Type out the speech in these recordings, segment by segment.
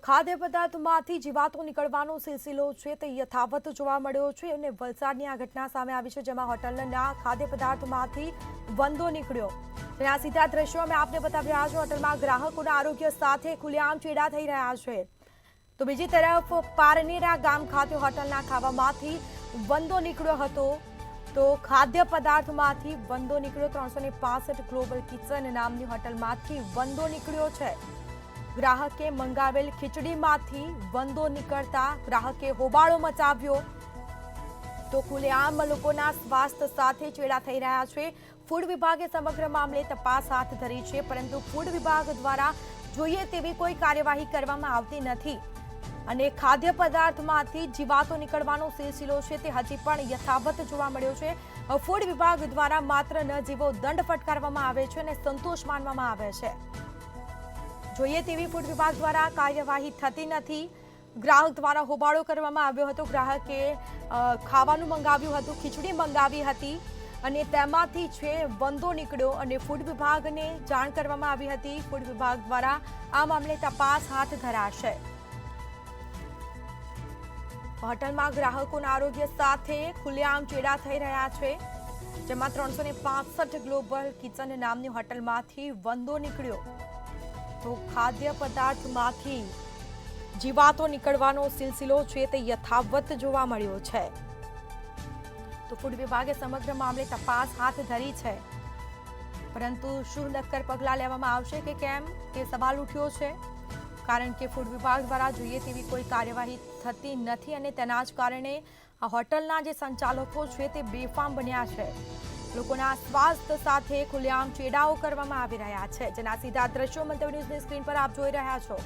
ખાદ્ય પદાર્થમાંથી જીવાતો નીકળવાનો સિલસિલો છે તે યથાવત જોવા મળ્યો છે અને વલસાડની આ ઘટના સામે આવી છે, જેમાં હોટલના ખાદ્ય પદાર્થમાંથી વંદો નીકળ્યો. તેના સીધા દ્રશ્યો અમે આપને બતાવી રહ્યા છું. હોટલમાં ગ્રાહકોના આરોગ્ય સાથે ખુલ્લેઆમ ચેડા થઈ રહ્યા છે. તો બીજી તરફ પારનેરા ગામ ખાતે હોટલના ખાવામાંથી વંદો નીકળ્યો હતો. તો ખાદ્ય પદાર્થમાંથી વંદો નીકળ્યો. 365 ગ્લોબલ કિચન નામની હોટલમાંથી વંદો નીકળ્યો છે. ગ્રાહકે મંગાવેલ ખીચડીમાંથી વંદો નીકળતા ગ્રાહકે હોબાળો મચાવ્યો. તો ખુલ્લેઆમ લોકોના સ્વાસ્થ્ય સાથે ચેડા થઈ રહ્યા છે. ફૂડ વિભાગે સમગ્ર મામલે તપાસ હાથ ધરી છે, પરંતુ ફૂડ વિભાગ દ્વારા જોઈએ તેવી કોઈ કાર્યવાહી કરવામાં આવતી નથી અને ખાદ્ય પદાર્થમાંથી જીવાતો નીકળવાનો સિલસિલો છે તે હજી પણ યથાવત જોવા મળ્યો છે. ફૂડ વિભાગ દ્વારા માત્ર ન જીવો દંડ ફટકારવામાં આવે છે અને સંતોષ માનવામાં આવે છે. જોઈએ તેવી ફૂડ વિભાગ દ્વારા કાર્યવાહી થતી નથી. ગ્રાહક દ્વારા હોબાળો કરવામાં આવ્યો હતો. ગ્રાહકે ખાવાનું મંગાવ્યું હતું, ખીચડી મંગાવી હતી અને તેમાંથી છે વંદો નીકળ્યો અને ફૂડ વિભાગને જાણ કરવામાં આવી હતી. ફૂડ વિભાગ દ્વારા આ મામલે તપાસ હાથ ધરાશે. હોટલમાં ગ્રાહકોના આરોગ્ય સાથે ખુલ્લેઆમ ચેડા થઈ રહ્યા છે, જેમાં 365 ગ્લોબલ કિચન નામની હોટલમાંથી વંદો નીકળ્યો. તો ખાદ્ય પદાર્થમાંથી જીવાતો નીકળવાનો સિલસિલો છે તે યથાવત જોવા મળ્યો છે. તો ફૂડ વિભાગે સમગ્ર મામલે તપાસ હાથ ધરી છે, પરંતુ શું નક્કર પગલાં લેવામાં આવશે કે કેમ તે સવાલ ઉઠ્યો છે, કારણ કે ફૂડ વિભાગ દ્વારા જોઈએ તેવી કોઈ કાર્યવાહી થતી નથી અને તેના જ કારણે આ હોટલના જે સંચાલકો છે તે બેફામ બન્યા છે. લોકોના સ્વાસ્થ્ય સાથે ખુલ્લેઆમ ચેડાઓ કરવામાં આવી રહ્યા છે, જેના સીધા દ્રશ્યો મંતવ્ય ન્યૂઝની સ્ક્રીન પર આપ જોઈ રહ્યા છો.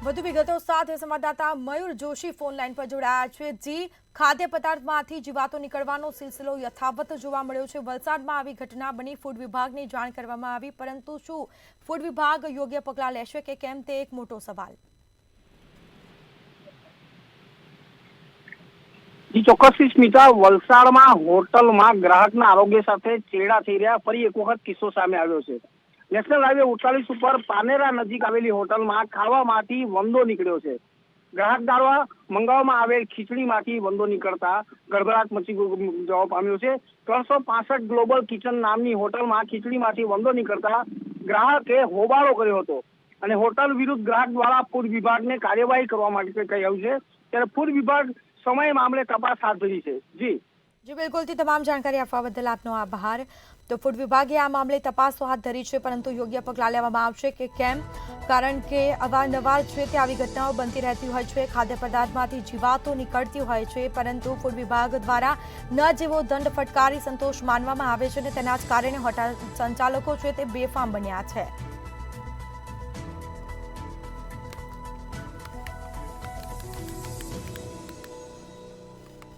વધુ વિગતો સાથે સંવાદદાતા મયુર જોશી ફોન લાઈન પર જોડાયા છે. જી, ખાદ્ય પદાર્થમાંથી જીવાતો નીકળવાનો સિલસિલો યથાવત જોવા મળ્યો છે. વલસાડમાં આવી ઘટના બની, ફૂડ વિભાગને જાણ કરવામાં આવી, પરંતુ શું ફૂડ વિભાગ યોગ્ય પગલાં લેશે કે કેમ તે એક મોટો સવાલ. ચોક્કસથી સ્મિતા, વલસાડમાં હોટલમાં ગ્રાહકના આરોગ્ય સાથે ચેડા થઈ રહ્યા ફરી એક વખત કિસ્સો સામે આવ્યો છે. નેશનલ હાઈવે 48 ઉપર પાનેરા નજીક આવેલી હોટલમાં ખાવામાંથી વંદો નીકળ્યો છે. ગ્રાહક દ્વારા મંગાવવામાં આવેલ ખીચડીમાંથી વંદો નીકળતા ગડબડાટ મચી જવા પામ્યો છે. 365 ગ્લોબલ કિચન નામની હોટલમાં ખીચડીમાંથી વંદો નીકળતા ગ્રાહકે હોબાળો કર્યો હતો અને હોટલ વિરુદ્ધ ગ્રાહક દ્વારા ફૂડ વિભાગને કાર્યવાહી કરવા માટે કહ્યું છે. ત્યારે ફૂડ વિભાગ સમય મામલે તપાસ હાથ ધરી છે. જી બિલકુલ, તમામ જાણકારી આપવા બદલ આપનો આભાર. તો ફૂડ વિભાગે આ મામલે તપાસ હાથ ધરી છે, પરંતુ યોગ્ય પગલાં લેવામાં આવશે કે કેમ, કારણ કે અવારનવાર છે તે આવી ઘટનાઓ બનતી રહેતી હોય છે. ખાદ્ય પદાર્થમાંથી જીવાતો નીકળતી હોય છે, પરંતુ ફૂડ વિભાગ દ્વારા ન જેવો દંડ ફટકારી સંતોષ માનવામાં આવે છે અને તેના જ કારણે હોટલ સંચાલકો છે તે બેફામ બન્યા છે.